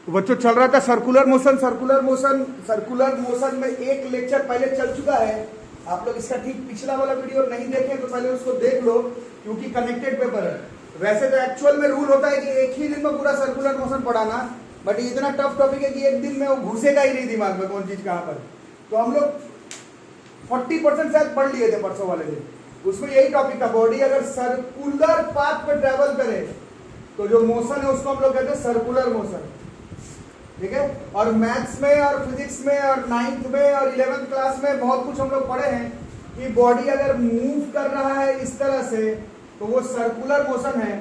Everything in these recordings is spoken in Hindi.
तो बच्चों चल रहा था सर्कुलर मोशन। सर्कुलर मोशन में एक लेक्चर पहले चल चुका है। आप लोग इसका ठीक पिछला वाला वीडियो नहीं देखे तो पहले उसको देख लो, क्योंकि कनेक्टेड पेपर है। वैसे तो एक्चुअल में रूल होता है कि एक ही दिन में पूरा सर्कुलर मोशन पढ़ाना, बट इतना टफ टॉपिक है कि एक दिन में वो घुसेगा ही नहीं दिमाग में कौन चीज कहां पर। तो हम लोग 40% शायद पढ़ लिए थे परसों वाले दिन। उसमें यही टॉपिक था, बॉडी अगर सर्कुलर पाथ पे ट्रेवल करे तो जो मोशन है उसको हम लोग कहते हैं सर्कुलर मोशन। ठीक है। और मैथ्स में और फिजिक्स में और 9th में और 11th क्लास में बहुत कुछ हम लोग पढ़े हैं कि बॉडी अगर मूव कर रहा है इस तरह से तो वो सर्कुलर मोशन है।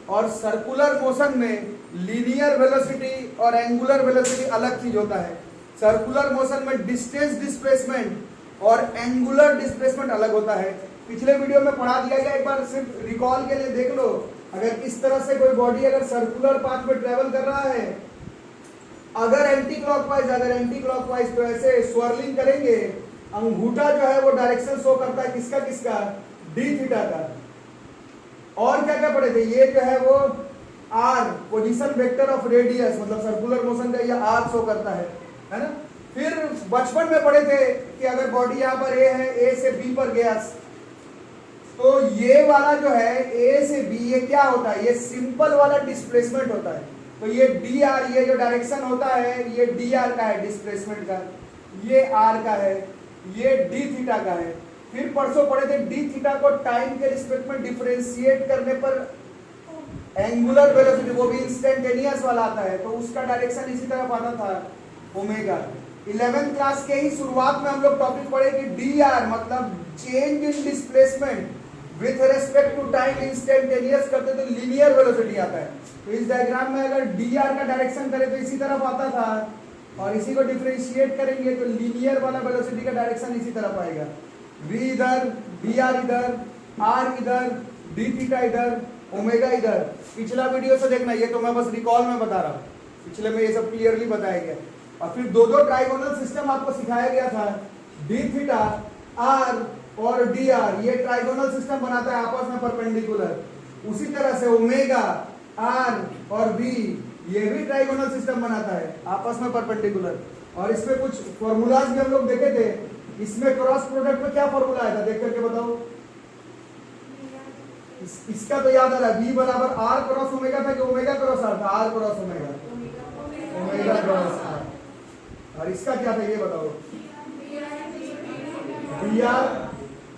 और सर्कुलर मोशन में लीनियर वेलोसिटी और एंगुलर वेलोसिटी अलग चीज होता है। सर्कुलर मोशन में डिस्टेंस डिस्प्लेसमेंट और एंगुलर डिस्प्लेसमेंट अलग होता है। पिछले वीडियो में पढ़ा दिया गया, एक बार सिर्फ रिकॉल के लिए देख लो। अगर इस तरह से कोई बॉडी अगर सर्कुलर पाथ में ट्रेवल कर रहा है, अगर एंटी क्लॉकवाइज तो ऐसे स्वर्लिंग करेंगे, अंगूठा जो है वो डायरेक्शन शो करता है किसका किसका, डी थीटा का। और क्या क्या पढ़े थे, ये जो है वो R position vector of radius, मतलब सर्कुलर मोशन का ये आर शो करता है ना। फिर बचपन में पढ़े थे कि अगर बॉडी यहाँ पर ए है, ए से बी पर गया तो ये वाला जो है ए से बी, ये क्या होता है, ये सिंपल वाला डिस्प्लेसमेंट होता है। तो ये डी आर, ये जो डायरेक्शन होता है ये डी आर का है डिस्प्लेसमेंट का, ये आर का है, ये डी थीटा का है। फिर परसों पढ़े थे डी थीटा को टाइम के रिस्पेक्ट में डिफरेंशिएट करने पर एंगुलर वेलोसिटी, वो भी इंस्टेंटेनियस वाला आता है, तो उसका डायरेक्शन इसी तरफ आता था ओमेगा। 11th क्लास के ही शुरुआत में हम लोग टॉपिक पढ़े कि डी आर मतलब change in displacement with respect to time instantaneous करते तो लीनियर वेलोसिटी आता है। तो इस डायग्राम में अगर डी आर का डायरेक्शन करें तो इसी तरफ आता था, और इसी को डिफरेंशिएट करेंगे तो लीनियर वाला वेलोसिटी का डायरेक्शन इसी तरफ आएगा। वी इधर, डी आर इधर, आर इधर, डी थीटा इधर, ओमेगा इधर। पिछला वीडियो से देखना, ये तो मैं बस रिकॉल में बता रहा हूँ, पिछले में ये सब क्लियरली बताया गया। और फिर दो ट्राइगोनल सिस्टम आपको सिखाया गया था, डी थीटा आर और डी आर, ये ट्राइगोनल सिस्टम बनाता है आपस में परपेंडिकुलर। उसी तरह से ओमेगा आर और बी, ये भी ट्राइगोनल सिस्टम बनाता है आपस में परपेंडिकुलर। और इसमें कुछ फॉर्मूलाज भी हम लोग देखे थे। इसमें क्रॉस प्रोडक्ट में क्या फॉर्मूला आया था, देख करके बताओ। इसका तो याद आ रहा है, बी बराबर आर क्रॉस ओमेगा था कि ओमेगा क्रॉस आर था, R cross omega, omega cross R. और इसका क्या था ये बताओ, D R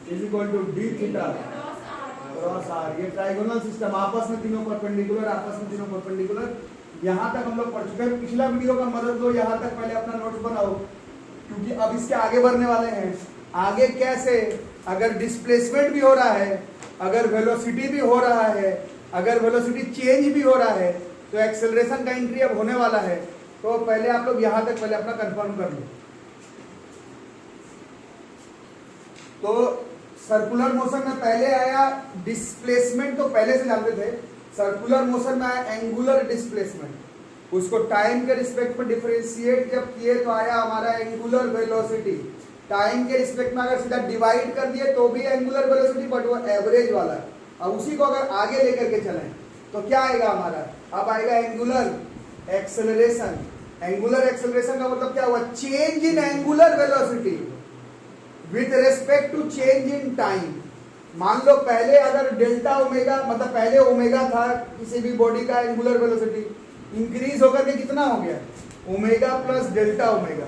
is equal to D theta cross R. ये ट्राइगोनल सिस्टम आपस में तीनों परपेंडिकुलर, आपस में तीनों परपेंडिकुलर। यहाँ तक हम लोग पढ़ चुके हैं। पिछला वीडियो का मदद लो, यहाँ तक पहले अपना नोट्स बनाओ, क्योंकि अब इसके आगे बढ़ने वाले हैं। आगे कैसे, अगर डिस्प्लेसमेंट भी हो रहा है, अगर वेलोसिटी भी हो रहा है, अगर वेलोसिटी चेंज भी हो रहा है, तो एक्सेलरेशन का एंट्री अब होने वाला है। तो पहले आप लोग यहाँ तक पहले अपना कंफर्म कर लो। तो सर्कुलर मोशन में पहले आया डिस्प्लेसमेंट, तो पहले से जानते थे। सर्कुलर मोशन में आया एंगुलर डिस्प्लेसमेंट, उसको टाइम के रिस्पेक्ट में डिफरेंशिएट जब किए तो आया हमारा एंगुलर वेलोसिटी। टाइम के रिस्पेक्ट में अगर सीधा डिवाइड कर दिए तो भी एंगुलर वेलोसिटी, बट वो एवरेज वाला है। अब उसी को अगर आगे लेकर के चलें तो क्या आएगा हमारा, अब आएगा एंगुलर एक्सेलरेशन। एंगुलर एक्सेलरेशन का मतलब क्या हुआ, change in angular velocity with respect to change in time. मान लो पहले अगर डेल्टा ओमेगा, मतलब पहले ओमेगा था किसी भी बॉडी का एंगुलर वेलोसिटी, इंक्रीज होकर के कितना हो गया, omega plus delta omega.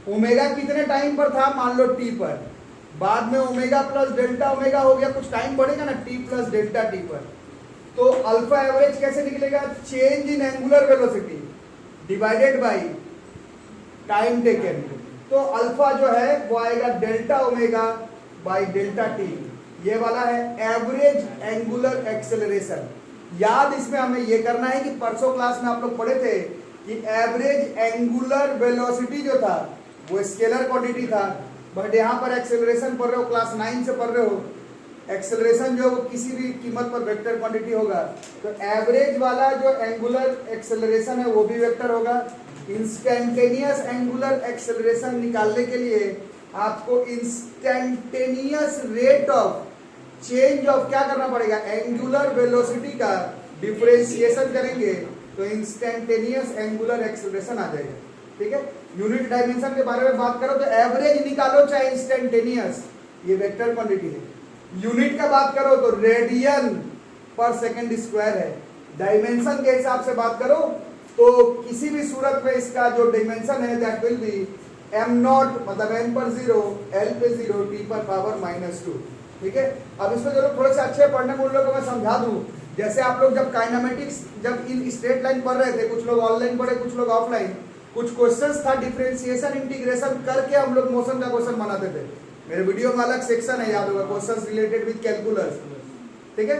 Omega कितने टाइम पर था, मान लो टी पर, बाद में ओमेगा प्लस डेल्टा ओमेगा हो गया, कुछ टाइम बढ़ेगा ना, टी प्लस डेल्टा टी पर। तो अल्फा एवरेज कैसे निकलेगा, change in angular velocity divided by time taken. तो अल्फा जो है वो आएगा delta omega by delta T. ये वाला है एवरेज एंगुलर एक्सेलरेशन। याद इसमें हमें ये करना है कि परसों क्लास में आप लोग पढ़े थे कि एवरेज एंगुलर वेलोसिटी जो था वो स्केलर क्वांटिटी था, बट यहाँ पर एक्सेलरेशन पढ़ रहे हो, क्लास 9 से पढ़ रहे हो, एक्सेलरेशन जो वो किसी भी कीमत पर वेक्टर क्वांटिटी होगा। तो एवरेज वाला जो एंगुलर एक्सेलरेशन है वो भी वेक्टर होगा। इंस्टेंटेनियस एंगुलर एक्सेलरेशन निकालने के लिए आपको instantaneous rate of change of क्या करना पड़ेगा, एंगुलर वेलोसिटी का डिफरेंशिएशन करेंगे तो इंस्टेंटेनियस एंगुलर एक्सेलरेशन आ जाएगा। ठीक है, यूनिट डायमेंशन के बारे में बात करो तो एवरेज निकालो चाहे इंस्टेंटेनियस, ये वेक्टर क्वांटिटी है। यूनिट का बात करो तो रेडियन पर सेकंड स्क्वायर है। डायमेंशन के हिसाब से बात करो तो किसी भी सूरत में इसका जो डायमेंशन है दैट विल बी m0, मतलब m पर 0, l पे 0, t पर पावर -2। ठीक है, अब इसमें जो लोग थोड़े से अच्छे पढ़ने वाले लोगों को मैं समझा दूं, जैसे आप लोग जब काइनेमेटिक्स जब इन स्ट्रेट लाइन पढ़ रहे थे, कुछ लोग ऑनलाइन पढ़े कुछ लोग ऑफलाइन, कुछ क्वेश्चंस था डिफरेंशिएशन इंटीग्रेशन करके हम लोग मोशन का क्वेश्चन बनाते थे। मेरे वीडियो में अलग सेक्शन है, याद होगा, क्वेश्चंस रिलेटेड विद कैलकुलस। ठीक है,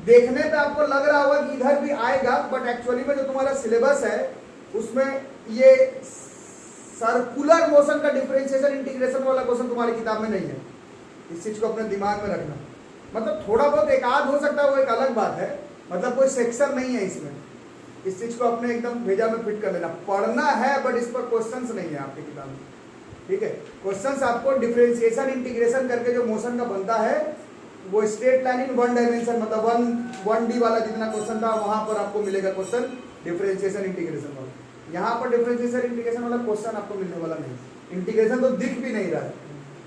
देखने पे आपको लग रहा होगा कि इधर भी आएगा, बट एक्चुअली में जो तुम्हारा सिलेबस है उसमें ये सर्कुलर मोशन का डिफरेंशिएशन इंटीग्रेशन वाला क्वेश्चन तुम्हारी किताब में नहीं है। इस चीज को अपने दिमाग में रखना। मतलब थोड़ा बहुत एक आध हो सकता है, वो एक अलग बात है, मतलब कोई सेक्शन नहीं है इसमें। इस चीज को अपने एकदम भेजा में फिट कर लेना। पढ़ना है बट इस पर क्वेश्चंस नहीं है आपकी किताब में। ठीक है, क्वेश्चंस आपको डिफरेंशिएशन इंटीग्रेशन करके जो मोशन का बनता है वो straight line in one dimension, मतलब 1D वाला जितना क्वेश्चन था वहां पर आपको मिलेगा क्वेश्चन डिफरेंशिएशन इंटीग्रेशन वाला। यहाँ पर डिफरेंशिएशन इंटीग्रेशन वाला क्वेश्चन आपको मिलने वाला नहीं। इंटीग्रेशन तो दिख भी नहीं रहा है,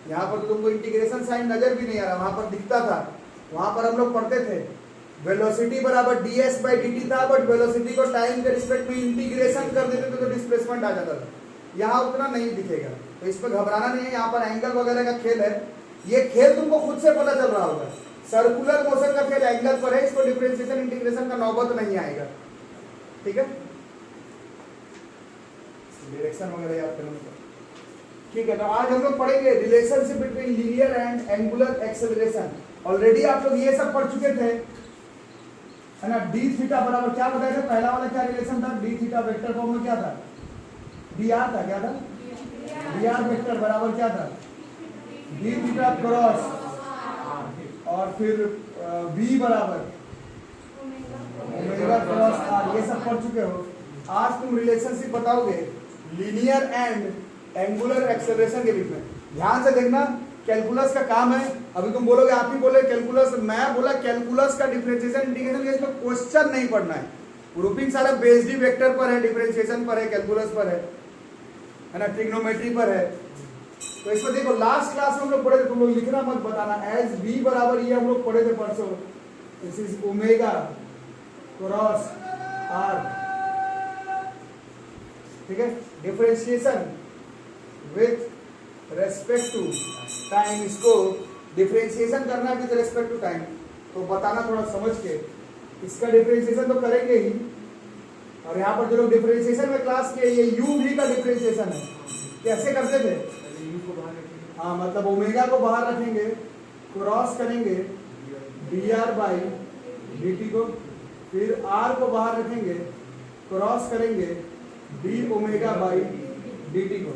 यहाँ पर तुमको इंटीग्रेशन साइन नजर भी नहीं आ रहा, वहां पर दिखता था। वहां पर हम लोग पढ़ते थे वेलोसिटी बराबर ds/dt था, बट वेलोसिटी को टाइम के रिस्पेक्ट में इंटीग्रेशन कर देते थे तो डिस्प्लेसमेंट आ जाता था। यहाँ उतना नहीं दिखेगा, तो इस पर घबराना नहीं है। यहाँ पर एंगल वगैरह का खेल है, ये खेल तुमको खुद से पता चल रहा होगा। सर्कुलर मोशन का खेल एंगल पर है, इसको डिफरेंशिएशन इंटीग्रेशन का नौबत नहीं आएगा। ठीक है, डायरेक्शन वगैरह याद करना। ठीक है, तो आज हम लोग पढ़ेंगे relationship between linear and angular acceleration. Already आप लोग ये सब पढ़ चुके थे, है ना। डी थीटा बराबर क्या बताया था, पहला वाला क्या रिलेशन था, डी थीटा वेक्टर फॉर्म में क्या था, डी आर था, क्या था, डी आर वेक्टर बराबर क्या था, डी थीटा क्रॉस, और फिर वी बराबर ओमेगा क्रॉस आर। ये सब पढ़ चुके हो। आज तुम रिलेशनशिप बताओगे लीनियर एंड एंगुलर एक्सेलरेशन के बीच में। ध्यान से देखना, कैलकुलस का काम है। अभी तुम बोलोगे, आप ही बोले कैलकुलस, मैं बोला कैलकुलस का डिफरेंशिएशन इंटीग्रेशन के इसमें क्वेश्चन नहीं पढ़ना है। ग्रुपिंग सारा बेस्ड वेक्टर पर है, डिफरेंशिएशन पर है, कैलकुलस पर है ना, ट्रिग्नोमेट्री पर है। तो इसमें देखो लास्ट क्लास में हम लोग पढ़े थे, तुम लोग लिखना मत बताना, एज v बराबर ये हम लोग पढ़े थे परसों, this is omega cross R. ठीक है, differentiation with respect to time, इसको डिफरेंशिएशन करना है विथ रेस्पेक्ट टू टाइम। तो बताना थोड़ा समझ के, इसका डिफरेंशिएशन तो करेंगे ही। और यहाँ पर जो लोग डिफरेंशिएशन में क्लास के, ये u भी का डिफरेंशिएशन है। कैसे करते थे, हाँ, मतलब ओमेगा को बाहर रखेंगे, क्रॉस करेंगे dr/dt को, फिर r को बाहर रखेंगे, क्रॉस करेंगे d/dt को।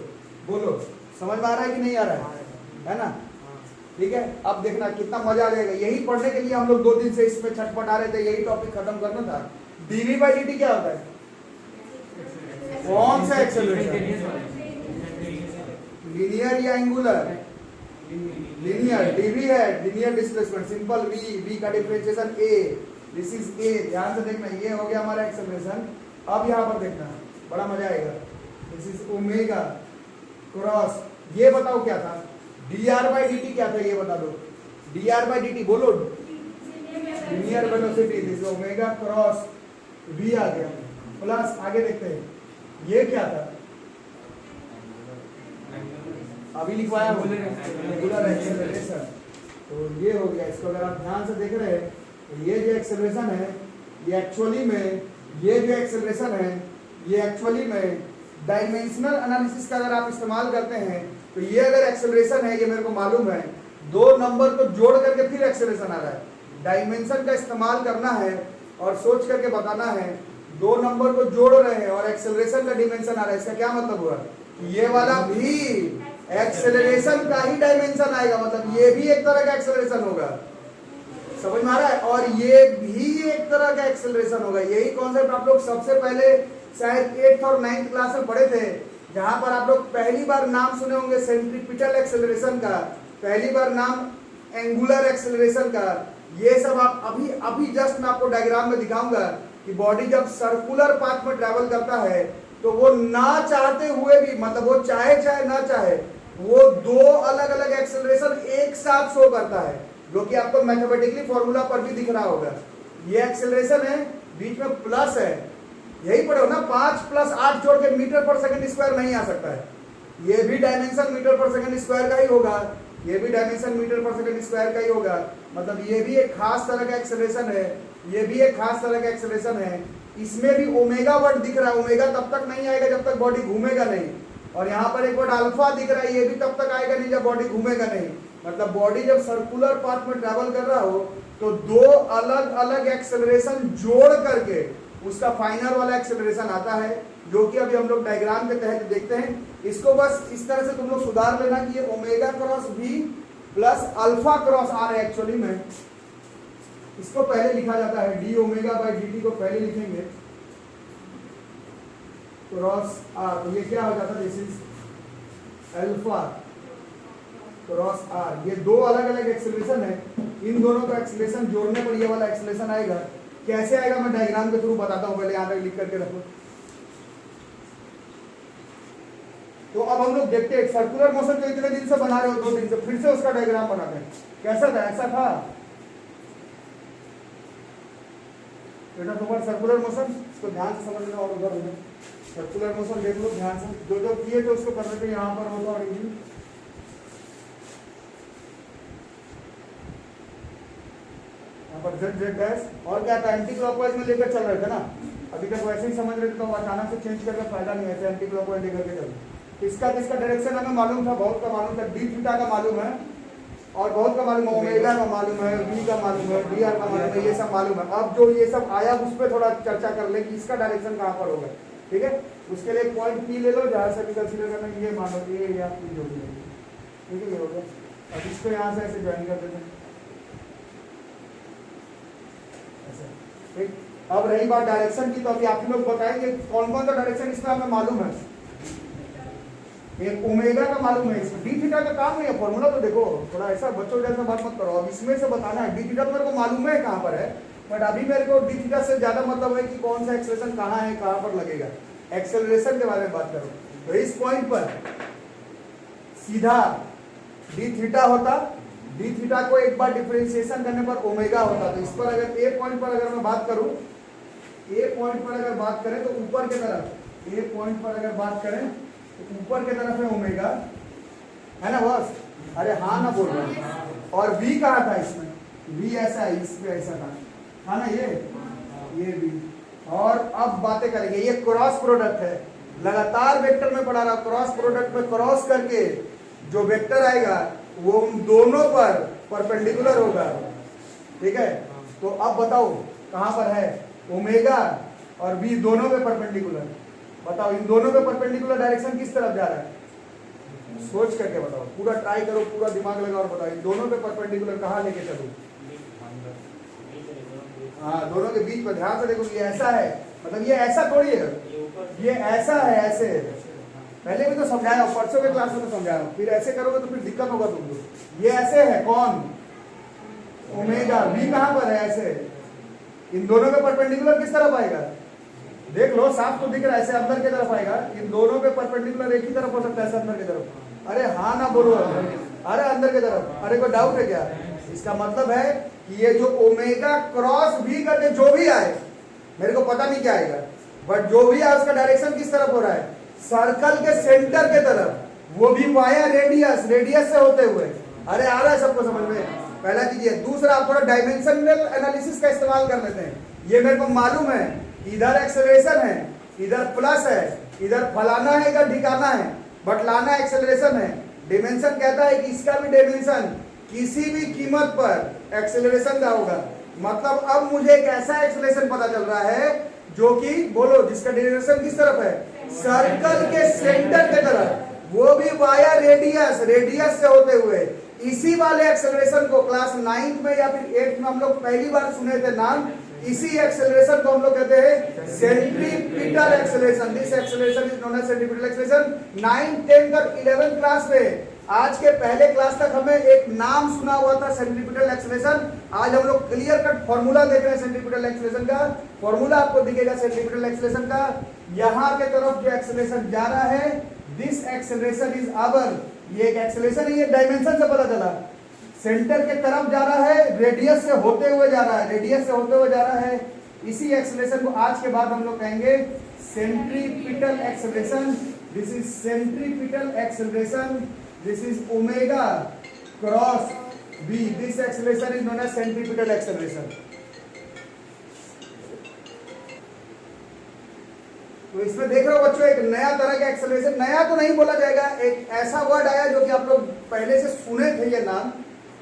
बोलो समझ में आ रहा है कि नहीं आ रहा है ना। ठीक है, अब देखना कितना मजा आ जाएगा। यही पढ़ने के लिए हम लोग 2 दिन से इसमें छटपट आ रहे थे, यही टॉपिक खत्म करना था। dv/dt क्या होता है, कौन सा एक्सेलरेशन, लीनियर या एंगुलर, लीनियर। dv है लीनियर डिस्प्लेसमेंट, सिंपल v का differentiation a, this is a। ध्यान से देखना, ये हो गया हमारा एक्सेलरेशन। अब यहाँ पर देखना, बड़ा मजा आएगा। दिस इज ओमेगा क्रॉस, ये बताओ क्या था, dr/dt क्या था, ये बता दो। dr/dt बोलो, linear velocity, this omega cross v आ गया, प्लस आगे देखते हैं ये क्या था, अभी लिखवाया एंगुलर एक्सेलरेशन। तो ये हो गया। इसको अगर आप ध्यान से देख रहे हैं तो ये जो एक्सेलरेशन है, ये एक्चुअली में, ये जो एक्सेलरेशन है, ये एक्चुअली में डायमेंशनल एनालिसिस का अगर आप इस्तेमाल करते हैं तो ये अगर एक्सेलरेशन है, ये मेरे को मालूम है, 2 नंबर को जोड़ करके फिर एक्सेलरेशन आ रहा है। डायमेंशन का इस्तेमाल करना है और सोच करके बताना है, 2 नंबर को जोड़ रहे हैं और एक्सेलरेशन का डायमेंशन आ रहा है। इसका क्या मतलब हुआ, ये वाला भी एक्सेलरेशन का ही डायमेंशन आएगा, मतलब ये भी एक तरह का एक्सेलरेशन होगा। समझ में आ रहा है, और ये भी एक तरह का एक्सेलरेशन होगा। यही कॉन्सेप्ट आप लोग सबसे पहले शायद 8th और 9th क्लास में पढ़े थे, जहां पर आप लोग पहली बार नाम सुने होंगे सेंट्रीपिटल एक्सेलरेशन का, पहली बार नाम एंगुलर एक्सेलरेशन का। ये सब आप अभी जस्ट मैं आपको डायग्राम में दिखाऊंगा कि बॉडी जब सर्कुलर पाथ में ट्रैवल करता है तो वो ना चाहते हुए भी, मतलब वो चाहे चाहे ना चाहे, वो दो अलग अलग एक्सेलरेशन एक साथ शो करता है, जो कि आपको मैथमेटिकली फॉर्मूला पर भी दिख रहा होगा। ये एक्सेलरेशन है, बीच में प्लस है, यही पढ़ो ना, 5 + 8 जोड़ के मीटर पर सेकंड स्क्वायर नहीं आ सकता है। ये भी डायमेंशन मीटर पर सेकंड स्क्वायर का ही होगा, ये भी डायमेंशन मीटर पर सेकंड स्क्वायर का ही होगा। मतलब ये भी एक खास तरह का एक्सेलरेशन है, ये भी एक खास तरह का एक्सेलरेशन है। इसमें भी ओमेगा वर्ड दिख रहा है, ओमेगा तब तक नहीं आएगा जब तक बॉडी घूमेगा नहीं। और यहाँ पर एक वर्ड अल्फा दिख रहा है, ये भी तब तक आएगा नहीं जब बॉडी घूमेगा नहीं। मतलब बॉडी जब सर्कुलर पाथ में ट्रैवल कर रहा हो तो दो अलग अलग एक्सेलरेशन जोड़ करके उसका फाइनल वाला एक्सेलरेशन आता है, जो कि अभी हम लोग डायग्राम के तहत देखते हैं। इसको बस इस तरह से तुम लोग सुधार लेना कि ये ओमेगा क्रॉस भी प्लस अल्फा क्रॉस आर है एक्चुअली में। इसको पहले लिखा जाता है D omega by D T को पहले लिखेंगे क्रॉस आर, तो ये क्या हो जाता है, this is alpha cross R. ये दो अलग अलग एक्सेलरेशन है, इन दोनों का एक्सेलरेशन जोड़ने पर ये वाला एक्सेलरेशन आएगा। कैसे आएगा मैं डायग्राम के थ्रू बताता हूं, पहले यहाँ पे लिख करके रखो। तो अब हम लोग देखते हैं सर्कुलर मोशन जो इतने दिन से बना रहे हो, 2 दिन से, फिर से उसका डायग्राम बनाते हैं। कैसा था, ऐसा था बेटा तुम्हारा सर्कुलर मोशन, इसको ध्यान से समझना और उधर उधर सर्कुलर मोशन देख लो ध्यान से, जो जो किए थे उसको करने के यहाँ पर होता और यहाँ पर Z डैश, और क्या था, एंटी क्लॉकवाइज में लेकर चल रहे थे ना, अभी तक वैसे ही समझ रहे थे, तो अचानक से चेंज करके फायदा नहीं है, ऐसे एंटी क्लॉकवाइज लेकर के चलो। इसका डायरेक्शन हमें मालूम था, बहुत का मालूम था, डी थीटा का मालूम है, और बहुत का मालूम है, ओमेगा का मालूम है, वी का मालूम है, डी आर का मालूम है, ये सब मालूम है। अब जो ये सब आया उस पर थोड़ा चर्चा कर ले कि इसका डायरेक्शन कहाँ पर होगा, ठीक है। उसके लिए एक पॉइंट पी ले लो, जहाँ से भी कंसीडर करना, ये मानो ये या पी जो भी है, ठीक है, ये हो गया। अब इसको यहाँ से ऐसे ज्वाइन कर देते हैं, ठीक। अब रही बात डायरेक्शन की, तो अभी आप लोग बताएंगे कौन कौन सा डायरेक्शन इसमें हमें मालूम है। एक ओमेगा का मालूम है, इसमें डी थीटा का काम नहीं है, फॉर्मूला तो देखो, थोड़ा ऐसा बच्चों जैसा बात मत करो। अब इसमें से बताना है, डी थीटा तो मेरे को मालूम है कहाँ पर है, बट अभी मेरे को डी थीटा से ज्यादा मतलब है कि कौन सा एक्सेलरेशन कहाँ है, कहाँ पर लगेगा। एक्सेलरेशन के बारे में बात करो तो इस पॉइंट पर सीधा डी थीटा होता, डी थीटा को एक बार डिफरेंशिएशन करने पर ओमेगा होता। तो इस पर अगर ए पॉइंट पर अगर मैं बात करूं, ए पॉइंट पर अगर बात करें तो ऊपर की तरफ, ए पॉइंट पर अगर बात करें तो ऊपर की तरफ है ओमेगा, है ना बॉस, अरे हाँ ना बोल रहे हैं। और वी कहाँ था इसमें, वी ऐसा है, इसमें ऐसा था ना, ये वी। और अब बातें करेंगे, ये क्रॉस प्रोडक्ट है, लगातार वेक्टर में पढ़ा रहा, क्रॉस प्रोडक्ट में क्रॉस करके जो वेक्टर आएगा वो दोनों पर परपेंडिकुलर होगा, ठीक है। तो अब बताओ कहां पर है, ओमेगा और बी दोनों पे परपेंडिकुलर। बताओ इन दोनों पे परपेंडिकुलर डायरेक्शन किस तरफ जा रहा है, सोच करके बताओ, पूरा ट्राई करो, पूरा दिमाग लगाओ और बताओ इन दोनों पे परपेंडिकुलर कहां लेके चलो। हाँ, दोनों के बीच में ध्यान से देखो, ये ऐसा है, मतलब ये ऐसा थोड़ी है, ये ऐसा है, ऐसे। पहले भी तो समझाया, परसों के क्लास में तो समझाया, फिर ऐसे करोगे तो फिर दिक्कत होगा तुमको। ये ऐसे है, कौन, ओमेगा, बी कहां पर है, ऐसे। इन दोनों पे परपेंडिकुलर किस तरफ आएगा, देख लो, साफ तो दिख रहा है, ऐसे अंदर की तरफ आएगा। इन दोनों पे परपेंडिकुलर एक ही तरफ हो सकता है, ऐसे अंदर की तरफ। अरे हाँ ना बोलो, अरे अंदर की तरफ, अरे कोई डाउट है क्या। इसका मतलब है कि ये जो ओमेगा क्रॉस भी करके जो भी आए, मेरे को पता नहीं क्या आएगा, बट जो भी आए उसका डायरेक्शन किस तरफ हो रहा है, सर्कल के सेंटर के तरफ, वो भी वाया रेडियस, रेडियस से होते हुए। अरे आ रहा है सबको समझ में, पहला कीजिए। दूसरा, आप थोड़ा डायमेंशनल एनालिसिस का इस्तेमाल कर लेते हैं। ये मेरे को मालूम है, इधर एक्सेलरेशन है, इधर प्लस है, इधर फलाना है, इधर ढिकाना है, बट लाना एक्सेलरेशन है। डिमेंशन कहता है कि इसका भी डायमेंशन किसी भी कीमत पर एक्सेलरेशन का होगा। मतलब अब मुझे एक ऐसा एक्सेलरेशन पता चल रहा है जो कि, बोलो, जिसका डायरेक्शन किस तरफ है, सर्कल के सेंटर के तरफ, वो भी वाया रेडियस, रेडियस से होते हुए। इसी वाले एक्सेलरेशन को क्लास 9th में या फिर 8th में हम लोग पहली बार सुने थे नाम, इसी एक्सेलरेशन को हम लोग कहते हैं centripetal acceleration. This acceleration is known as centripetal acceleration. 9, 10 और 11 क्लास में आज के पहले क्लास तक हमें एक नाम सुना हुआ था सेंट्रीपिटल एक्सेलरेशन। आज हम लोग क्लियर कट फॉर्मूला देख रहे हैं सेंट्रीपिटल एक्सेलरेशन का। फॉर्मूला आपको दिखेगा सेंट्रीपिटल एक्सेलरेशन का। यहां के तरफ जो एक्सेलरेशन जा रहा है, दिस एक्सेलरेशन इज आवर, ये एक एक्सेलरेशन है, ये डायमेंशन से पता चला। सेंटर के तरफ जा रहा है, रेडियस से होते हुए जा रहा है, रेडियस से होते हुए जा रहा है। इसी एक्सेलरेशन को आज के बाद हम लोग कहेंगे centripetal acceleration. This is centripetal acceleration, this is omega cross b, this acceleration is known as centripetal acceleration। तो इसमें देख रहे हो बच्चों एक नया तरह का एक्सेलरेशन, नया तो नहीं बोला जाएगा, एक ऐसा वर्ड आया जो कि आप लोग पहले से सुने थे ये नाम,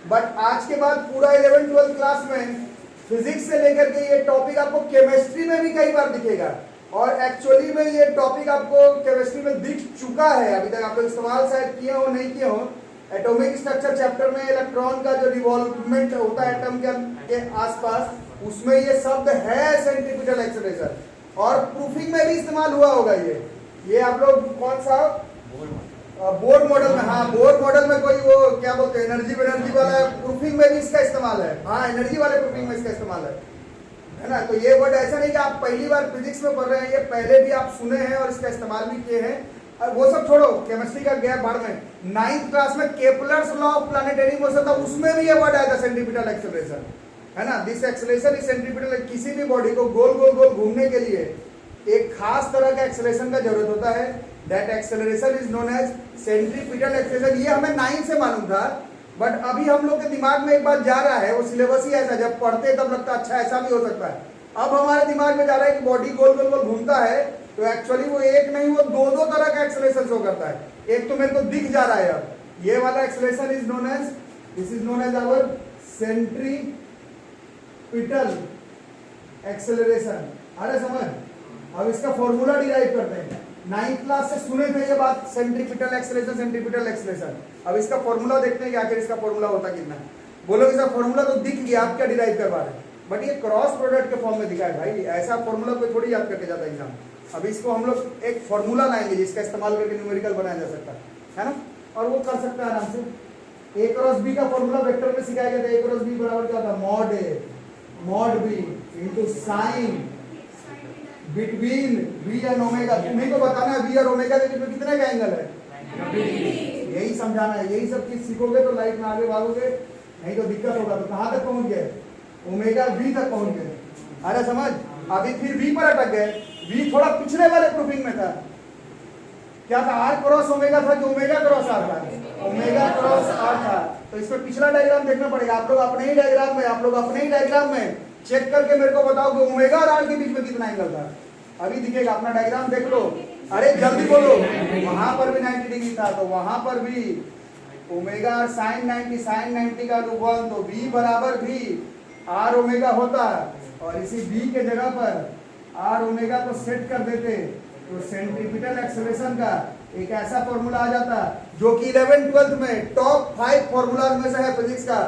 बट आज के बाद पूरा 11th-12th क्लास में फिजिक्स से लेकर के ये टॉपिक आपको केमिस्ट्री में भी कई बार दिखेगा। और एक्चुअली में ये टॉपिक आपको केमिस्ट्री में दिख चुका है, अभी तक आप लोग इस्तेमाल शायद किए हो नहीं किए हो। एटॉमिक स्ट्रक्चर चैप्टर में इलेक्ट्रॉन का जो रिवॉल्वमेंट होता है एटम के आसपास, उसमें ये शब्द है सेंट्रीपिटल एक्सेलरेशन, और प्रूफिंग में भी इस्तेमाल हुआ होगा। ये आप लोग कौन सा बोर्ड मॉडल में, हाँ बोर्ड मॉडल में कोई वो क्या बोलते हैं एनर्जी वाला प्रूफिंग में भी इसका इस्तेमाल है। हाँ एनर्जी वाले प्रूफिंग में इसका इस्तेमाल है ना। तो ये वर्ड ऐसा नहीं कि आप पहली बार फिजिक्स में पढ़ रहे हैं, ये पहले भी आप सुने हैं और इसका इस्तेमाल भी किए हैं। वो सब छोड़ो, केमिस्ट्री का गया बाढ़ में। 9th क्लास में Kepler's law of planetary motion था, उसमें भी ये वर्ड आया था सेंट्रीपिटल एक्सेलरेशन, है ना। This acceleration is centripetal. किसी भी बॉडी को गोल गोल गोल घूमने के लिए एक खास तरह का एक्सेलरेशन का जरूरत होता है। That acceleration is known as centripetal acceleration. ये हमें 9 से मालूम था, बट अभी हम लोग के दिमाग में एक बात जा रहा है, वो सिलेबस ही ऐसा, जब पढ़ते तब लगता अच्छा ऐसा भी हो सकता है। अब हमारे दिमाग में जा रहा है कि बॉडी गोल गोल गोल घूमता है, तो एक्चुअली वो एक नहीं, वो दो तरह का एक्सेलरेशन शो करता है। एक तो मेरे को दिख जा रहा है अब, ये वाला acceleration is known as, this is known as our centripetal acceleration. अरे समझ, अब इसका फॉर्मूला डिराइव करते हैं। 9th क्लास से सुने थे ये बात, सेंट्रीपिटल एक्सेलरेशन, सेंट्रीपिटल एक्सेलरेशन। अब इसका फॉर्मूला देखते हैं कि आखिर इसका फॉर्मूला होता कितना है। बोलो इसका फॉर्मूला तो दिख गया, आप क्या डिराइव करवा रहे हैं, बट ये क्रॉस प्रोडक्ट के फॉर्म में दिखा है भाई। ऐसा फॉर्मूला कोई थोड़ी याद करके जाता है एग्जाम। अब इसको हम लोग एक फॉर्मूला लाएंगे जिसका इस्तेमाल करके न्यूमेरिकल बनाया जा सकता है ना, और वो कर सकता है आराम से। ए क्रॉस बी का फॉर्मूला वेक्टर में सिखाया गया था। ए क्रॉस बी बराबर क्या होता है, mod A mod B into sine between V and omega. तुम्हें को बताना है वी और ओमेगा के बीच में कितने का एंगल है, यही समझाना है। यही सब चीज सीखोगे तो लाइफ में आगे भागोगे, नहीं तो दिक्कत होगा। तो कहां तक पहुंच गए, ओमेगा वी तक पहुंच गए। अरे समझ, अभी फिर वी पर अटक गए। वी थोड़ा पिछले वाले प्रूफिंग में था, क्या था, आर क्रॉस ओमेगा था कि ओमेगा क्रॉस आर था, ओमेगा क्रॉस आर था। तो इसमें पिछला डायग्राम देखना पड़ेगा। आप लोग अपने ही डायग्राम में चेक करके मेरे को बताओ कि ओमेगा और आर के बीच में कितना एंगल था। अभी दिखेगा, अपना डायग्राम देख लो। अरे जल्दी बोलो, वहां पर भी 90 डिग्री था, तो वहां पर भी ओमेगा और साइन 90 का रूप 1, तो v बराबर भी आर ओमेगा होता। और इसी v के जगह पर आर ओमेगा को सेट कर देते, तो सेंट्रीपिटल एक्सेलरेशन का एक ऐसा फॉर्मूला आ जाता जो कि 11th-12th में टॉप 5 फॉर्मूला में से है फिजिक्स का।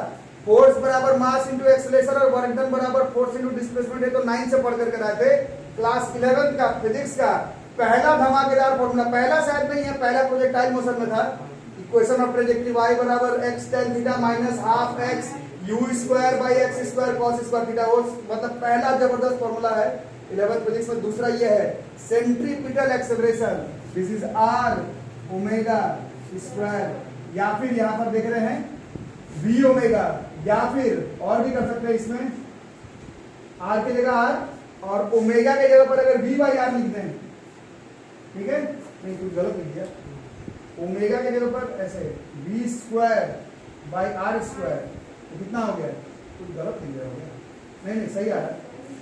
फोर्स बराबर मास इंटू एक्सेलरेशन और वर्क डन बराबर फोर्स इंटू डिस्प्लेसमेंट है। तो 9 से पढ़ करके आए थे। क्लास 11 का फिजिक्स का पहला धमाकेदार फॉर्मूला, पहला शायद नहीं है, पहला प्रोजेक्टाइल मोशन में था। इक्वेशन ऑफ ट्रेजेक्टरी y बराबर x tan theta minus half x u square by x square cos square theta. वो मतलब पहला जबरदस्त फॉर्मूला है 11th फिजिक्स में। दूसरा ये है centripetal acceleration, this is r omega square, या फिर यहां पर देख रहे हैं v ओमेगा, या फिर और भी कर सकते हैं इसमें r की जगह r और ओमेगा की जगह पर अगर v बाई r लिख दें, ठीक है, नहीं कुछ गलत लिख दिया, ओमेगा की जगह पर ऐसे v square by r square, तो कितना हो गया, कुछ गलत लिख दिया हो गया, नहीं सही आ रहा है।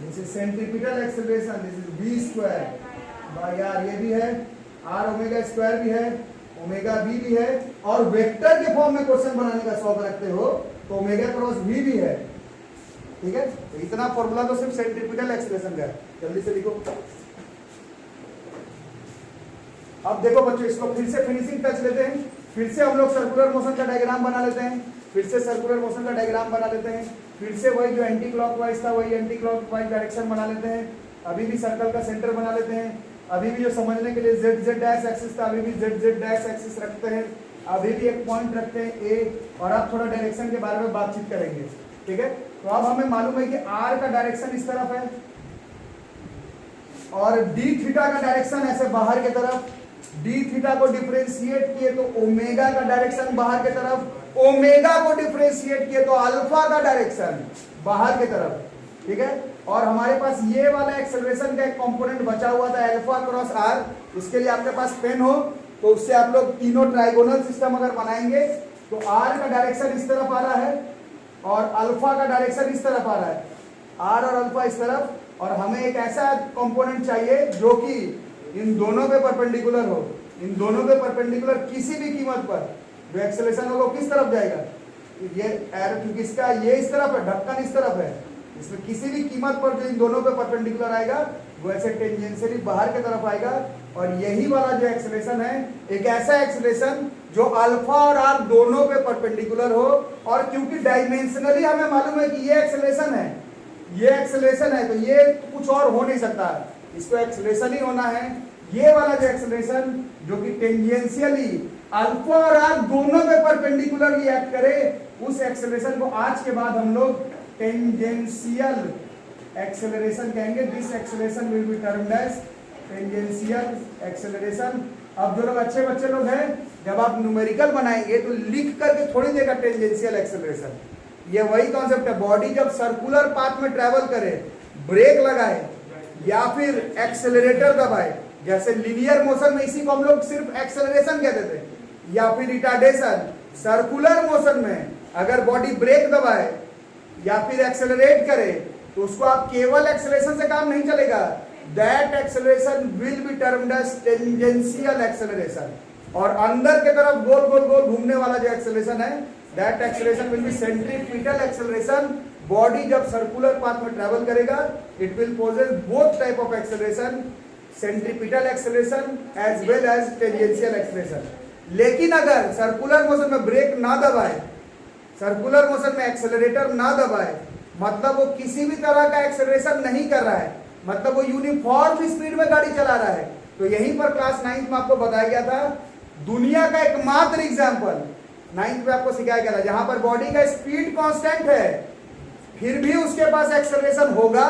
This is centripetal acceleration, this is v square by r, ये भी है, r ओमेगा स्क्वायर भी है, ओमेगा v भी है, और वेक्टर के फॉर्म में क्वेश्चन बनाने का शौक रखते हो तो ओमेगा क्रॉस v भी है, ठीक है। तो इतना फॉर्मूला तो सिर्फ सेंट्रीपिटल एक्सेलरेशन का है। जल्दी से लिखो। अब देखो बच्चों, इसको फिर से फिनिशिंग टच लेते हैं। फिर से हम लोग सर्कुलर मोशन का डायग्राम बना लेते हैं। फिर से वही जो एंटी क्लॉकवाइज था वही एंटी क्लॉकवाइज डायरेक्शन बना लेते हैं। अभी भी सर्कल का सेंटर बना लेते हैं। अभी भी जो समझने के लिए जेड जेड डैश एक्सिस था, अभी भी जेड जेड डैश एक्सिस रखते हैं। अभी भी एक पॉइंट रखते हैं ए, और अब थोड़ा डायरेक्शन के बारे में बातचीत करेंगे, ठीक है। तो अब हमें मालूम है कि आर का डायरेक्शन इस तरफ है और डी थीटा का डायरेक्शन ऐसे बाहर की तरफ। डी थीटा को डिफरेंशिएट किए तो ओमेगा का डायरेक्शन बाहर की तरफ, ओमेगा को डिफरेंशिएट किए तो अल्फा का डायरेक्शन बाहर की तरफ, ठीक है। और हमारे पास ये वाला एक्सेलरेशन का एक कंपोनेंट बचा हुआ था अल्फा क्रॉस आर। इसके लिए आपके पास पेन हो तो उससे आप लोग तीनों ट्राइगोनल सिस्टम अगर बनाएंगे तो आर का डायरेक्शन इस तरफ आ रहा है और अल्फा का डायरेक्शन इस तरफ आ रहा है, आर और अल्फा इस तरफ। और हमें एक ऐसा कंपोनेंट चाहिए जो कि इन दोनों पे परपेंडिकुलर हो, इन दोनों पे परपेंडिकुलर किसी भी कीमत पर जो एक्सेलरेशन होगा किस तरफ जाएगा, ये एरो, क्योंकि इसका ये इस तरफ है, ढक्कन इस तरफ है, इसमें किसी भी कीमत पर जो इन दोनों पे परपेंडिकुलर आएगा वो ऐसे टेंजेंशियली बाहर की तरफ आएगा। और यही वाला जो एक्सेलरेशन है एक ऐसा एक्सेलरेशन जो अल्फा और आर दोनों पे परपेंडिकुलर हो। और क्योंकि डायमेंशनली हमें मालूम है कि ये एक्सेलरेशन है, ये एक्सेलरेशन है, तो ये कुछ और हो नहीं सकता, इसको एक्सेलरेशन ही होना है। ये वाला जो एक्सेलरेशन जो कि टेंजेंशियली अल्फा और आर दोनों पे परपेंडिकुलर रिएक्ट करे, उस एक्सेलरेशन को आज के बाद हम लोग टेंजेंशियल एक्सेलरेशन कहेंगे। This acceleration will be termed as tangential acceleration. अब जो लोग अच्छे बच्चे लोग हैं, जब आप न्यूमेरिकल बनाएंगे तो लिख करके थोड़ी देगा टेंजेंशियल एक्सेलरेशन। ये वही कॉन्सेप्ट है, बॉडी जब सर्कुलर पाथ में ट्रेवल करे, ब्रेक लगाए या फिर एक्सेलरेटर दबाए, जैसे लीनियर मोशन में इसी को हम लोग सिर्फ एक्सेलरेशन कहते थे, या फिर रिटार्डेशन। सर्कुलर मोशन में अगर बॉडी ब्रेक दबाए या फिर एक्सेलरेट करे तो उसको आप केवल एक्सेलरेशन से काम नहीं चलेगा, that acceleration will be termed as tangential acceleration. और अंदर के तरफ गोल गोल गोल घूमने वाला जो एक्सेलरेशन है, that acceleration will be centripetal acceleration. Body जब सर्कुलर पाथ में ट्रेवल करेगा, it will possess both type of acceleration, centripetal acceleration as well as tangential acceleration. लेकिन अगर सर्कुलर मोशन में ब्रेक ना दबाए, सर्कुलर मोशन में एक्सेलरेटर ना दबाए, मतलब वो किसी भी तरह का एक्सेलरेशन नहीं कर रहा है, मतलब वो यूनिफॉर्म स्पीड में गाड़ी चला रहा है, तो यहीं पर क्लास 9th में आपको बताया गया था दुनिया का एकमात्र एग्जाम्पल 9th में आपको सिखाया गया था, जहां पर बॉडी का स्पीड कांस्टेंट है फिर भी उसके पास एक्सेलरेशन होगा।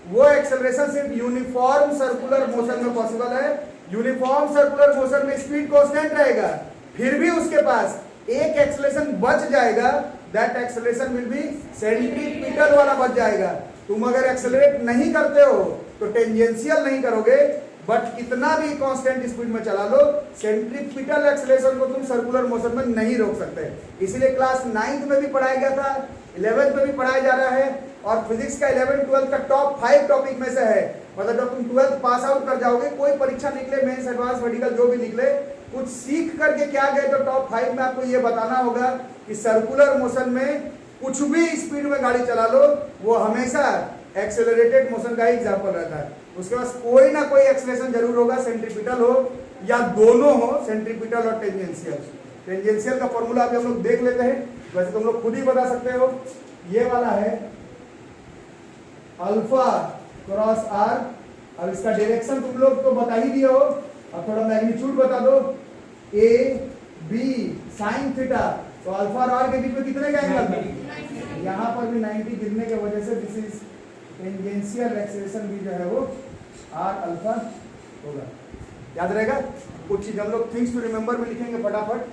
वो एक्सेलरेशन सिर्फ यूनिफॉर्म सर्कुलर मोशन में पॉसिबल है। यूनिफॉर्म सर्कुलर मोशन में स्पीड कांस्टेंट रहेगा, फिर भी उसके पास एक एक्सेलरेशन बच जाएगा, that acceleration will be centripetal वाला बच जाएगा। तुम अगर एक्सेलरेट नहीं करते हो तो टेंजेंशियल नहीं करोगे, बट कितना भी कांस्टेंट स्पीड में चला लो, सेंट्रीपिटल एक्सेलरेशन को तुम सर्कुलर मोशन में नहीं रोक सकते। इसलिए क्लास 9th में भी पढ़ाया गया था, 11th में भी पढ़ाया जा रहा है, और फिजिक्स का 11th 12th का टॉप 5 टॉपिक में से है। मतलब जब तुम 12th पास आउट कर जाओगे, कोई परीक्षा निकले, मेंस एडवांस मेडिकल जो भी निकले, कुछ सीख करके क्या गए तो टॉप 5 में आपको ये बताना होगा कि सर्कुलर मोशन में कुछ भी स्पीड में गाड़ी चला लो, वो हमेशा एक्सेलरेटेड मोशन का ही एग्जाम्पल रहता है। उसके पास कोई ना कोई एक्सेलरेशन जरूर होगा, सेंट्रीपिटल हो या दोनों हो, सेंट्रीपिटल और टेंजेंशियल। टेंजेंशियल का फॉर्मूला अभी हम लोग देख लेते हैं, वैसे तुम लोग खुद ही बता सकते हो। ये वाला है अल्फा क्रॉस आर। अब इसका डायरेक्शन तुम लोग तो बता ही दिए हो, अब थोड़ा मैग्नीट्यूड बता दो, ए बी साइन थीटा। तो अल्फा और आर के बीच में कितने का एंगल था, यहाँ पर भी 90 गिरने की वजह से दिस इज टेंजेंशियल एक्सेलरेशन भी जो है वो आर अल्फा होगा। याद रहेगा? कुछ चीज हम लोग थिंग्स टू रिमेंबर में लिखेंगे फटाफट,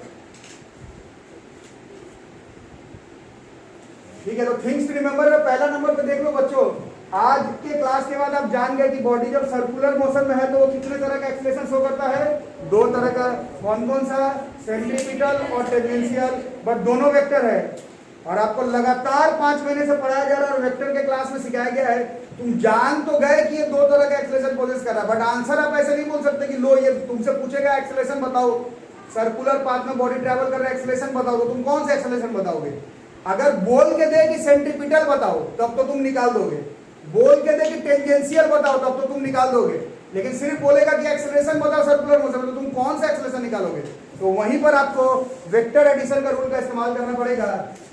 ठीक है। तो थिंग्स टू रिमेंबर में पहला नंबर पे देख लो बच्चों, आज के क्लास के बाद आप जान गए कि बॉडी जब सर्कुलर मोशन में है तो वो कितने तरह का एक्सेलरेशन शो करता है, 2 तरह का। कौन कौन सा? सेंट्रीपिटल और टेंजेंशियल, बट दोनों वेक्टर है। और आपको लगातार 5 महीने से पढ़ाया जा रहा है और वेक्टर के क्लास में सिखाया गया है। तुम जान तो गए कि ये 2 तरह का एक्सेलरेशन पोजेस कर रहा है, बट आंसर आप ऐसे नहीं बोल सकते कि लो, ये तुमसे पूछेगा एक्सेलरेशन बताओ, सर्कुलर पाथ में बॉडी ट्रेवल कर रहा है, एक्सेलरेशन बताओ, तो तुम कौन सा एक्सेलरेशन बताओगे? अगर बोल के दे कि सेंट्रीपिटल बताओ तब तो तुम निकाल दोगे, बोल के दे कि टेंजेंशियल बताओ तब तो तुम निकाल दोगे, लेकिन सिर्फ बोलेगा कि एक्सेलरेशन बताओ सर्कुलर मोशन, तो तुम कौन सा एक्सेलरेशन निकालोगे? तो वहीं पर आपको वेक्टर एडिशन का रूल का इस्तेमाल करना पड़ेगा।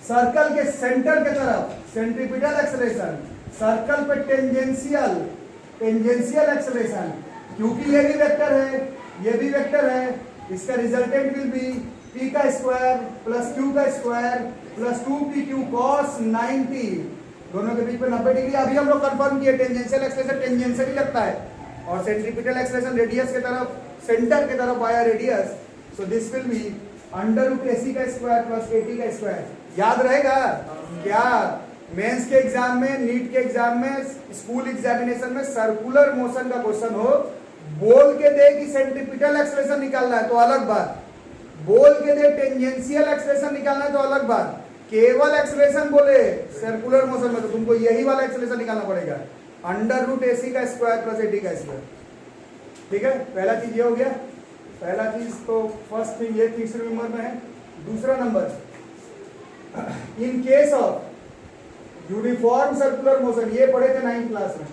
सर्कल के सेंटर के तरफ सेंट्रीपिटल एक्सेलरेशन, सर्कल पे टेंजेंशियल एक्सेलरेशन, क्योंकि ये भी वेक्टर है, ये भी वेक्टर है, इसका रिजल्टेंट विल बी p का स्क्वायर प्लस q का स्क्वायर प्लस 2pq cos 90, दोनों के बीच में 90 डिग्री। अभी हम लोग कंफर्म किए टेंजेंशियल एक्सलेशन टेंजेंशियल ही लगता है और सेंट्रीपिटल एक्सलेशन रेडियस की तरफ, सेंटर की तरफ via radius. So this will be under root AC का स्क्वायर प्लस AT का स्क्वायर। याद रहेगा क्या? मेंस के एग्जाम में, नीट के एग्जाम में, स्कूल एग्जामिनेशन में सर्कुलर मोशन का क्वेश्चन हो, बोल के दे कि सेंट्रीपिटल एक्सलेशन निकालना है तो अलग बात, बोल के दे टेंजेंशियल एक्सलेशन निकालना है तो अलग बात, केवल एक्सलेशन बोले सर्कुलर मोशन में तो तुमको यही वाला एक्सलेशन निकालना पड़ेगा, अंडर रूट AC का स्क्वायर प्लस AT का स्क्वायर। ठीक है, पहला चीज ये हो गया। पहला चीज तो फर्स्ट थिंग ये तीसरे नंबर में है। दूसरा number, in case of uniform circular motion, ये पढ़े थे 9th क्लास में।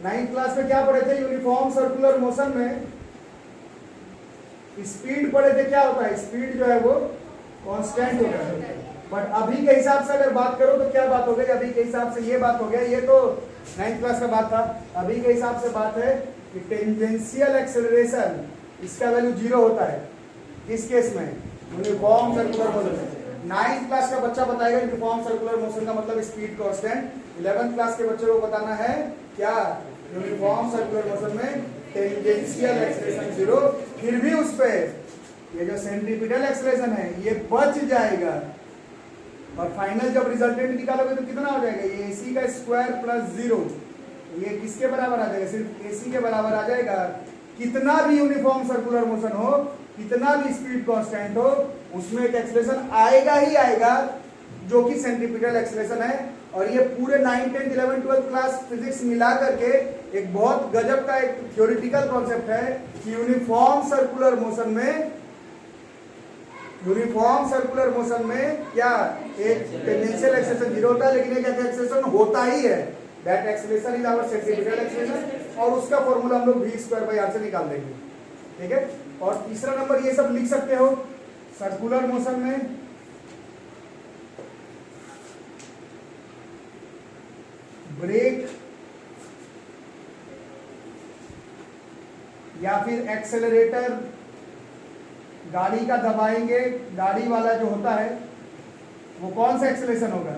9th क्लास में क्या पढ़े थे? यूनिफॉर्म सर्कुलर मोशन में स्पीड पढ़े थे। क्या होता है? स्पीड जो है वो कांस्टेंट होता है। बट अभी के हिसाब से अगर बात करो तो क्या बात हो गई? अभी के हिसाब से ये बात हो गया, ये तो 9th क्लास का बात था। अभी के हिसाब से बात है कि टेंजेंशियल एक्सेलरेशन इसका वैल्यू 0 होता है। किस केस में? Uniform circular motion. 9th class का बच्चा बताएगा यूनिफॉर्म सर्कुलर मोशन का मतलब स्पीड कांस्टेंट। 11th क्लास के बच्चों को बताना है क्या? यूनिफॉर्म सर्कुलर मोशन में टेंजेंशियल एक्सेलरेशन 0, फिर भी उस पे ये जो सेंट्रीपिटल एक्सेलरेशन है ये बच जाएगा। और फाइनल जब रिजल्टेंट निकालोगे तो कितना हो जाएगा? ये AC का स्क्वायर प्लस 0, ये किसके बराबर आ जाएगा? सिर्फ AC के बराबर आ जाएगा। कितना भी यूनिफॉर्म सर्कुलर मोशन हो, कितना भी स्पीड कांस्टेंट हो, उसमें एक एक्सेलरेशन आएगा ही आएगा जो कि सेंट्रीपिटल एक्सेलरेशन है। और ये पूरे 9th 10th 11th 12th class physics मिला करके एक बहुत गजब का एक थ्योरेटिकल कॉन्सेप्ट है कि यूनिफॉर्म सर्कुलर मोशन में क्या एक टेंजेंशियल एक्सेलरेशन 0 होता है, लेकिन एक एक्सेलरेशन होता ही है। That acceleration is our centripetal acceleration और उसका फॉर्मूला हम लोग v²/r से निकाल देंगे। ठीक है, और तीसरा नंबर ये सब लिख सकते हो सर्कुलर मोशन में ब्रेक या फिर एक्सेलरेटर गाड़ी का दबाएंगे, गाड़ी वाला जो होता है वो कौन सा एक्सेलरेशन होगा?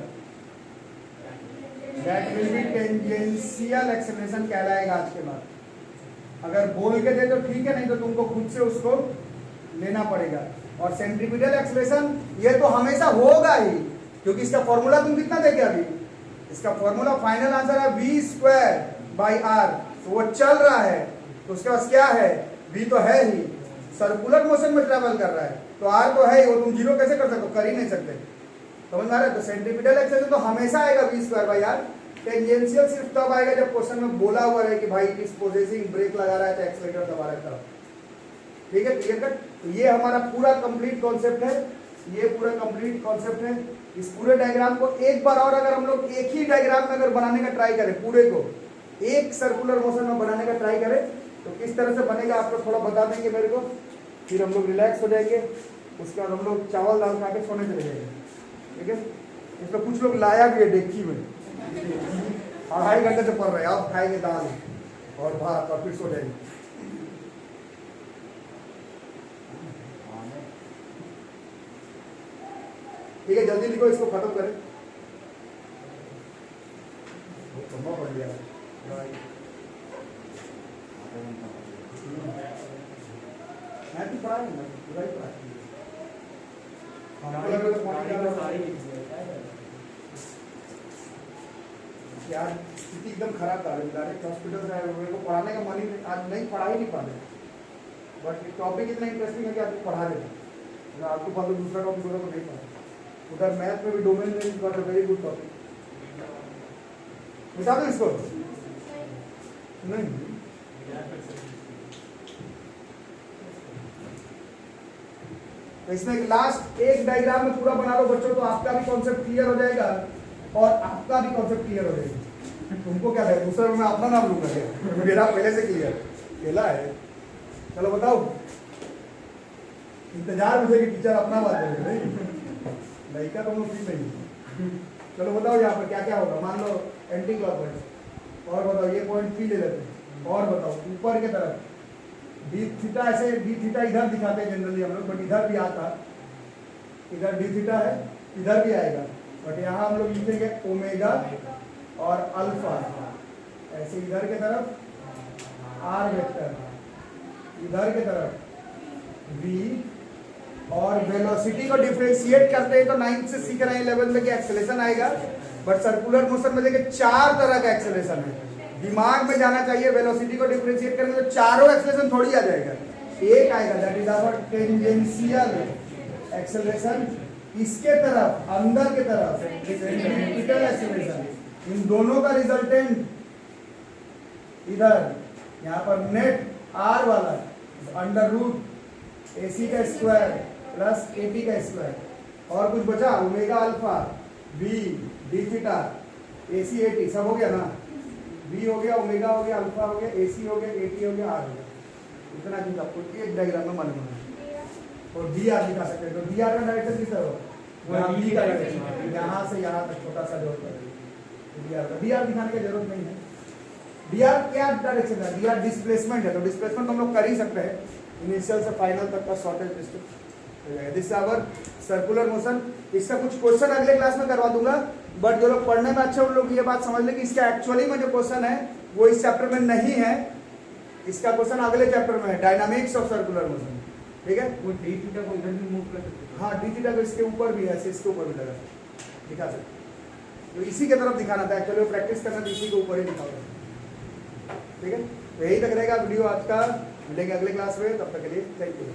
That will be tangential acceleration कहलाएगा आज के बाद। अगर बोल के दे तो ठीक है, नहीं तो तुमको खुद से उसको लेना पड़ेगा। और सेंट्रीपिटल एक्सेलरेशन ये तो हमेशा होगा ही, क्योंकि इसका फॉर्मूला तुम कितना देखे अभी? इसका फॉर्मूला फाइनल आंसर है v²/r, तो वो चल रहा है तो उसके पास क्या है? v तो है ही, सर्कुलर मोशन में ट्रेवल कर रहा है तो r तो है ही, वो तुम 0 कैसे कर सकते हो? कर ही नहीं सकते। समझ में आ रहा है? तो सेंट्रीपिटल एक्सेलरेशन तो हमेशा आएगा v²/r। टेंजेंशियल सिर्फ तब आएगा जब क्वेश्चन में बोला हुआ है कि भाई इस पोजेसिंग ब्रेक लगा रहा है तो एक्सेलरेटर दबा रहा है। ठीक है, क्लियर कट? तो ये हमारा पूरा कंप्लीट कॉन्सेप्ट है, ये पूरा कंप्लीट कॉन्सेप्ट है। इस पूरे डायग्राम को एक बार और अगर हम लोग एक ही डायग्राम में अगर बनाने का ट्राई करें, पूरे को एक सर्कुलर मोशन में बनाने का ट्राई करें तो किस तरह से बनेगा आपको थोड़ा बता देंगे मेरे को, फिर हम लोग रिलैक्स हो जाएंगे। उसके बाद हम लोग चावल दाल खा के सोने चले जाएंगे। ठीक है, इसमें कुछ लोग लाया भी है डेक्ची में, 2.5 घंटे से पढ़ रहे हैं, आप खाएंगे दाल और भात और फिर सो जाएंगे। ठीक है, जल्दी लिखो, इसको खत्म करें। पढ़ लिया मैं तो पढ़ा नहीं, पूरा ही पढ़ा यार। स्थिति एकदम खराब था, डायरेक्ट हॉस्पिटल से मेरे को पढ़ाने का मन ही आज नहीं, पढ़ा ही नहीं पाते। बट टॉपिक इतना इंटरेस्टिंग है कि आपको पढ़ा देते, आपको पढ़ो दूसरा टॉपिक होगा तो नहीं पढ़ा। उधर मैथ में भी डोमेन में got a very good topic. बता दो इसको नहीं, तो इसमें लास्ट एक डायग्राम में पूरा बना लो बच्चों, तो आपका भी कॉन्सेप्ट क्लियर हो जाएगा और आपका भी कॉन्सेप्ट क्लियर हो जाएगा। तुमको क्या है, दूसरा में अपना नाम लूंगा, मेरा पहले से क्लियर खेला है। चलो बताओ, इंतजार मुझे कि टीचर अपना बात करें, नहीं लड़का तो फील नहीं। चलो बताओ यहाँ पर क्या क्या होगा। मान लो एंटी क्लॉकवाइज, और बताओ ये पॉइंट 3 ले लेते हैं, और बताओ ऊपर की तरफ डी थीटा ऐसे, डी थीटा इधर दिखाते हैं जनरली हम लोग, बट इधर भी आता, इधर डी थीटा है, इधर भी आएगा, बट यहाँ हम लोग लिखेंगे ओमेगा और अल्फा, ऐसे इधर के तरफ आर वेक्टर, इधर के तरफ वी, और वेलोसिटी को डिफरेंशिएट करते हैं तो 9th से सीख रहे हैं 11th में कि एक्सेलरेशन आएगा, बट सर्कुलर मोशन में देखिए 4 तरह का एक्सेलरेशन है। दिमाग में जाना चाहिए, वेलोसिटी को डिफरेंशिएट करेंगे तो चारों एक्सेलरेशन थोड़ी आ जाएगा, एक आएगा, that is our tangential acceleration, इसके तरफ अंदर के तरफ सेंट्रीपिटल एक्सेलरेशन, इन दोनों का रिजल्टेंट इधर यहाँ पर नेट आर वाला अंडर रूट AC का स्क्वायर प्लस AP का स्क्वायर, और कुछ बचा omega alpha B D theta AC AT सब हो गया ना, V हो गया, ओमेगा हो गया, अल्फा हो गया, AC हो गया, AT हो गया, R हो गया, इतना चीज आपको एक डायग्राम में मालूम है। और DR दिखा सकते हैं, तो DR का डायरेक्शन किस तरह B का डायरेक्शन, यहाँ से यहाँ तक छोटा सा डॉट करेंगे, DR दिखाने की जरूरत नहीं है। DR क्या डायरेक्शन है, DR डिस्प्लेसमेंट है, तो डिस्प्लेसमेंट हम लोग कर ही सकते हैं, इनिशियल से फाइनल तक का shortage distance. This our circular motion. इसका कुछ क्वेश्चन अगले क्लास में करवा दूंगा, बट जो लोग पढ़ने में अच्छे उन लोग ये बात समझ ले कि इसका एक्चुअली में जो क्वेश्चन है वो इस चैप्टर में नहीं है, इसका क्वेश्चन अगले चैप्टर में है, डायनामिक्स ऑफ सर्कुलर मोशन, ठीक है। वो डी थीटा को इधर भी मूव कर सकते हैं। हाँ, डी थीटा को इसके ऊपर भी है, इसके ऊपर भी लगा दिखा सकते, तो इसी के तरफ दिखाना था एक्चुअली, प्रैक्टिस करना तो इसी के ऊपर ही दिखाओ, ठीक है। तो यही तक रहेगा वीडियो आज का, मिलेंगे अगले क्लास में, तब तक के लिए थैंक यू।